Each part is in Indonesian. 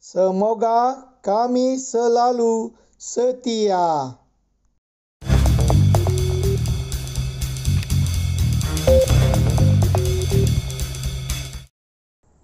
Semoga kami selalu setia.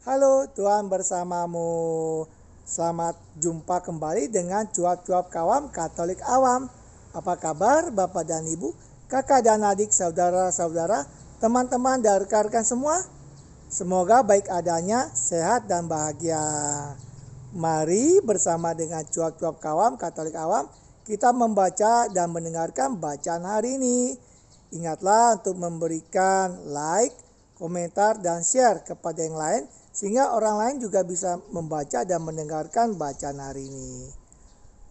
Halo, Tuhan bersamamu. Selamat jumpa kembali dengan Cuap-Cuap Kawam Katolik Awam. Apa kabar Bapak dan Ibu, kakak dan adik, saudara-saudara, teman-teman dan rekan-rekan semua? Semoga baik adanya, sehat dan bahagia. Mari bersama dengan Cuap-Cuap Kawam Katolik Awam kita membaca dan mendengarkan bacaan hari ini. Ingatlah untuk memberikan like, komentar, dan share kepada yang lain sehingga orang lain juga bisa membaca dan mendengarkan bacaan hari ini.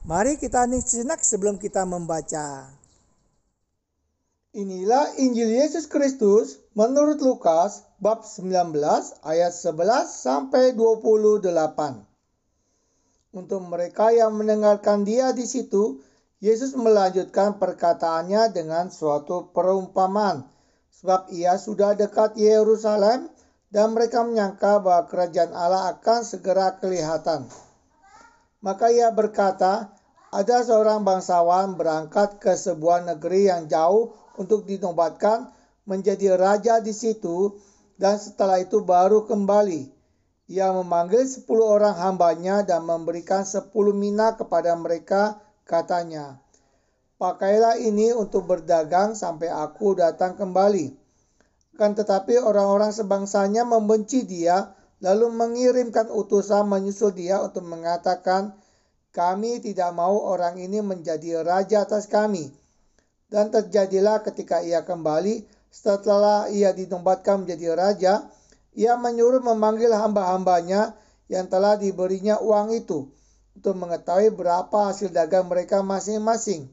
Mari kita simak sebelum kita membaca. Inilah Injil Yesus Kristus menurut Lukas bab 19 ayat 11 sampai 28. Untuk mereka yang mendengarkan dia di situ, Yesus melanjutkan perkataannya dengan suatu perumpamaan, sebab ia sudah dekat Yerusalem dan mereka menyangka bahwa kerajaan Allah akan segera kelihatan. Maka ia berkata, ada seorang bangsawan berangkat ke sebuah negeri yang jauh untuk dinobatkan menjadi raja di situ, dan setelah itu baru kembali. Ia memanggil 10 orang hambanya dan memberikan 10 mina kepada mereka, katanya, pakailah ini untuk berdagang sampai aku datang kembali. Kan tetapi orang-orang sebangsanya membenci dia, lalu mengirimkan utusan menyusul dia untuk mengatakan, kami tidak mau orang ini menjadi raja atas kami. Dan terjadilah ketika ia kembali, setelah ia dinobatkan menjadi raja, ia menyuruh memanggil hamba-hambanya yang telah diberinya uang itu, untuk mengetahui berapa hasil dagang mereka masing-masing.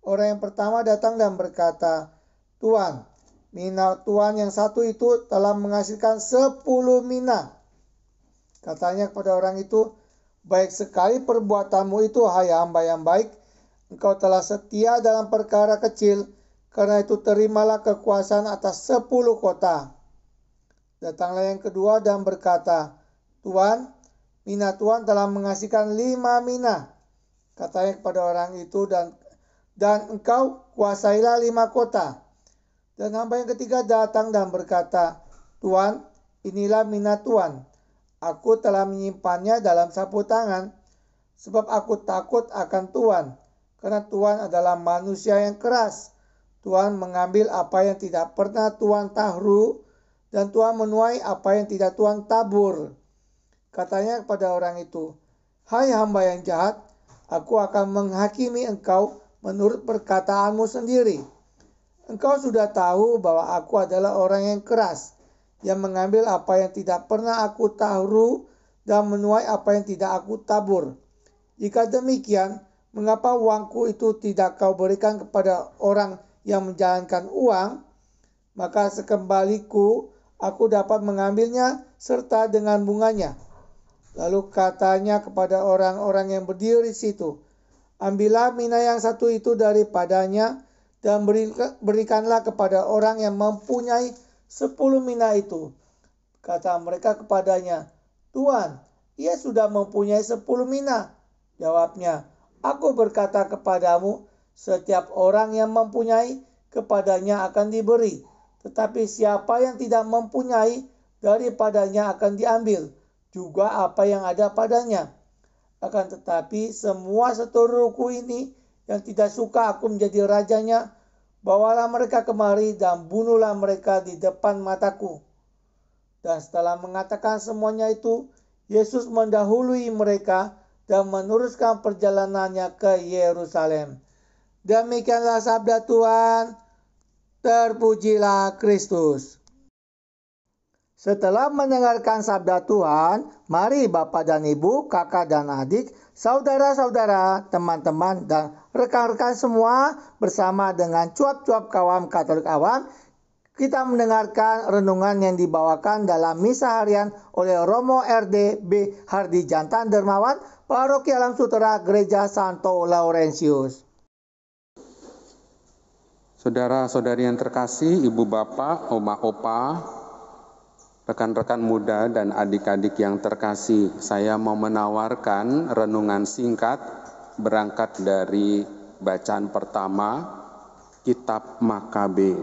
Orang yang pertama datang dan berkata, Tuan, mina Tuan yang satu itu telah menghasilkan 10 mina. Katanya kepada orang itu, baik sekali perbuatanmu itu, hai hamba yang baik. Engkau telah setia dalam perkara kecil, karena itu terimalah kekuasaan atas 10 kota. Datanglah yang kedua dan berkata, Tuan, mina Tuan telah menghasilkan 5 mina. Katanya kepada orang itu, dan engkau kuasailah 5 kota. Dan hamba yang ketiga datang dan berkata, Tuan, inilah mina Tuan. Aku telah menyimpannya dalam sapu tangan, sebab aku takut akan Tuan, karena Tuan adalah manusia yang keras. Tuan mengambil apa yang tidak pernah Tuan taruh, dan Tuan menuai apa yang tidak Tuan tabur. Katanya kepada orang itu, hai hamba yang jahat, aku akan menghakimi engkau menurut perkataanmu sendiri. Engkau sudah tahu bahwa aku adalah orang yang keras, yang mengambil apa yang tidak pernah aku taruh dan menuai apa yang tidak aku tabur. Jika demikian, mengapa uangku itu tidak kau berikan kepada orang yang menjalankan uang? Maka sekembaliku, aku dapat mengambilnya serta dengan bunganya. Lalu katanya kepada orang-orang yang berdiri di situ, ambillah mina yang satu itu daripadanya, dan berikanlah kepada orang yang mempunyai 10 mina itu. Kata mereka kepadanya, Tuan, ia sudah mempunyai 10 mina. Jawabnya, aku berkata kepadamu, setiap orang yang mempunyai, kepadanya akan diberi. Tetapi siapa yang tidak mempunyai, daripadanya akan diambil juga apa yang ada padanya. Akan tetapi semua seteruku ini yang tidak suka aku menjadi rajanya, bawalah mereka kemari dan bunuhlah mereka di depan mataku. Dan setelah mengatakan semuanya itu, Yesus mendahului mereka dan meneruskan perjalanannya ke Yerusalem. Demikianlah sabda Tuhan, terpujilah Kristus. Setelah mendengarkan sabda Tuhan, mari Bapak dan Ibu, kakak dan adik, saudara-saudara, teman-teman, dan rekan-rekan semua bersama dengan Cuap-Cuap Kawam Katolik Awam, kita mendengarkan renungan yang dibawakan dalam misa harian oleh Romo RD B. Hardi Jantan Dermawan, Paroki Alam Sutera Gereja Santo Laurentius. Saudara-saudari yang terkasih, Ibu Bapak, Oma Opa, Rekan-rekan muda dan adik-adik yang terkasih, saya mau menawarkan renungan singkat berangkat dari bacaan pertama Kitab Makabe.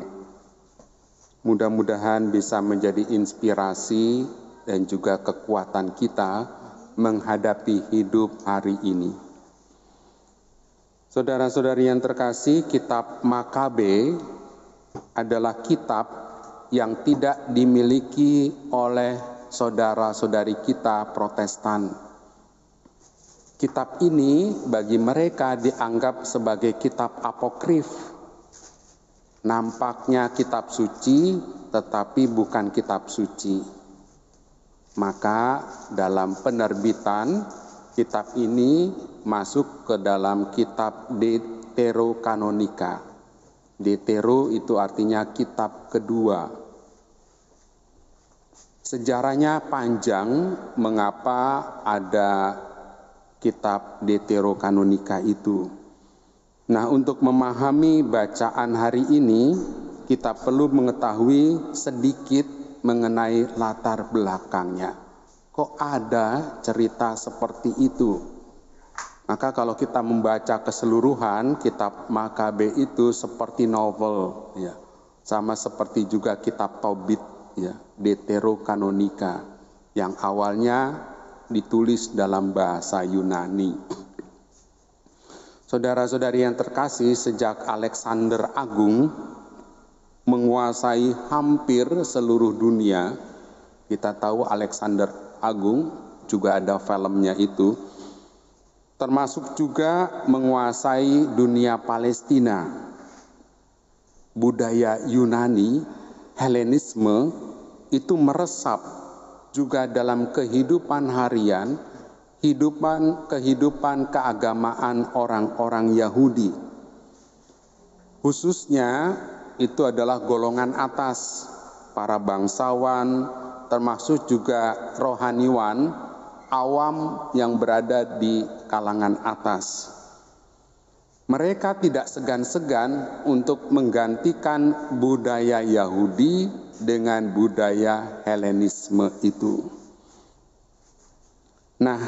Mudah-mudahan bisa menjadi inspirasi dan juga kekuatan kita menghadapi hidup hari ini. Saudara-saudari yang terkasih, Kitab Makabe adalah kitab yang tidak dimiliki oleh saudara-saudari kita Protestan. Kitab ini bagi mereka dianggap sebagai kitab apokrif. Nampaknya kitab suci, tetapi bukan kitab suci. Maka dalam penerbitan, kitab ini masuk ke dalam kitab Deuterokanonika. Deutero itu artinya kitab kedua. Sejarahnya panjang mengapa ada kitab Deuterokanonika itu. Nah, untuk memahami bacaan hari ini, kita perlu mengetahui sedikit mengenai latar belakangnya. Kok ada cerita seperti itu? Maka kalau kita membaca keseluruhan kitab Makabe itu seperti novel, ya, sama seperti juga kitab Tobit, ya, Deuterokanonika, yang awalnya ditulis dalam bahasa Yunani. Saudara-saudari yang terkasih, sejak Alexander Agung menguasai hampir seluruh dunia, kita tahu Alexander Agung juga ada filmnya itu, termasuk juga menguasai dunia Palestina. Budaya Yunani, Helenisme, itu meresap juga dalam kehidupan harian, kehidupan keagamaan orang-orang Yahudi. Khususnya itu adalah golongan atas, para bangsawan, termasuk juga rohaniwan, awam yang berada di kalangan atas. Mereka tidak segan-segan untuk menggantikan budaya Yahudi dengan budaya Helenisme itu. Nah,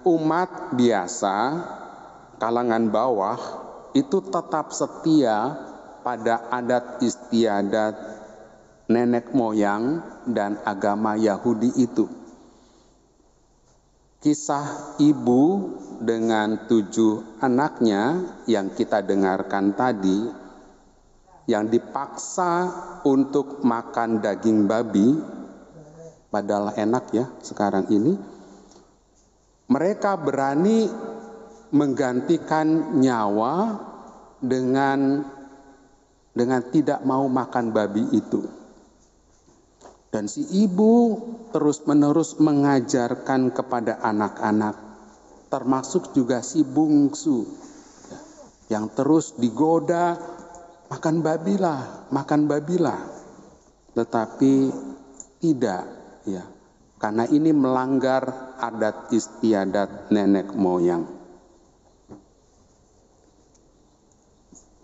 umat biasa, kalangan bawah, itu tetap setia pada adat istiadat nenek moyang dan agama Yahudi itu. Kisah ibu dengan 7 anaknya yang kita dengarkan tadi, yang dipaksa untuk makan daging babi, padahal enak ya sekarang ini, mereka berani menggantikan nyawa dengan tidak mau makan babi itu. Dan si ibu terus-menerus mengajarkan kepada anak-anak, termasuk juga si bungsu, yang terus digoda, makan babilah. Tetapi tidak, ya, karena ini melanggar adat istiadat nenek moyang.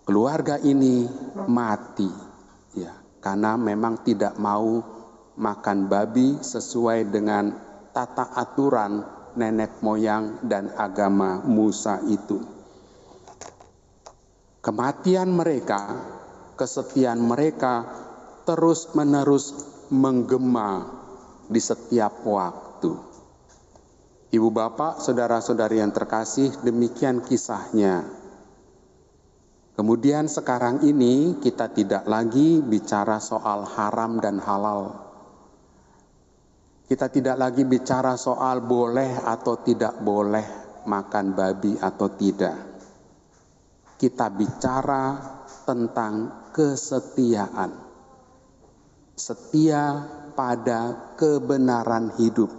Keluarga ini mati, ya, karena memang tidak mau makan babi sesuai dengan tata aturan nenek moyang dan agama Musa itu. Kematian mereka, kesetiaan mereka terus-menerus menggema di setiap waktu. Ibu bapak, saudara-saudari yang terkasih, demikian kisahnya. Kemudian sekarang ini kita tidak lagi bicara soal haram dan halal. Kita tidak lagi bicara soal boleh atau tidak boleh makan babi atau tidak. Kita bicara tentang kesetiaan. Setia pada kebenaran hidup.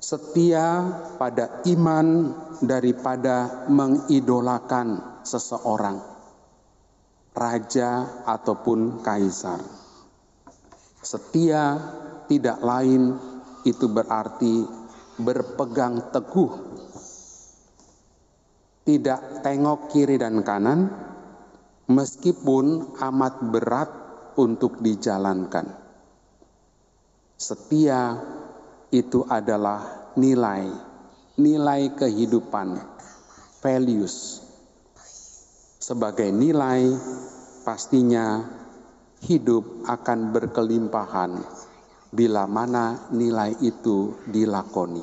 Setia pada iman daripada mengidolakan seseorang, raja ataupun kaisar. Setia tidak lain itu berarti berpegang teguh, tidak tengok kiri dan kanan, meskipun amat berat untuk dijalankan. Setia itu adalah nilai kehidupan, values. Sebagai nilai, pastinya hidup akan berkelimpahan bila mana nilai itu dilakoni.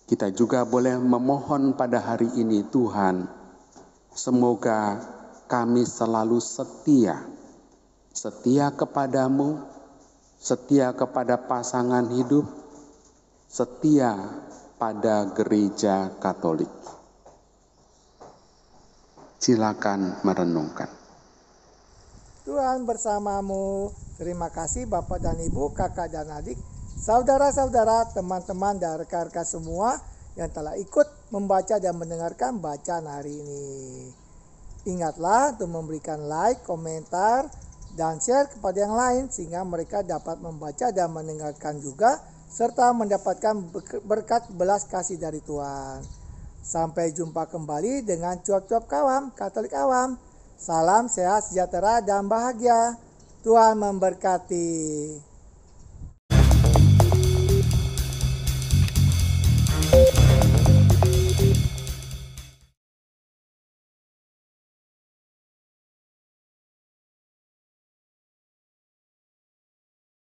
Kita juga boleh memohon pada hari ini, Tuhan, semoga kami selalu setia kepadamu, setia kepada pasangan hidup, setia pada gereja Katolik. Silakan merenungkan. Tuhan bersamamu. Terima kasih Bapak dan Ibu, kakak dan adik, saudara-saudara, teman-teman dan rekan-rekan semua yang telah ikut membaca dan mendengarkan bacaan hari ini. Ingatlah untuk memberikan like, komentar, dan share kepada yang lain sehingga mereka dapat membaca dan mendengarkan juga serta mendapatkan berkat belas kasih dari Tuhan. Sampai jumpa kembali dengan cuap-cuap kawam, Katolik awam. Salam sehat, sejahtera, dan bahagia. Tuhan memberkati.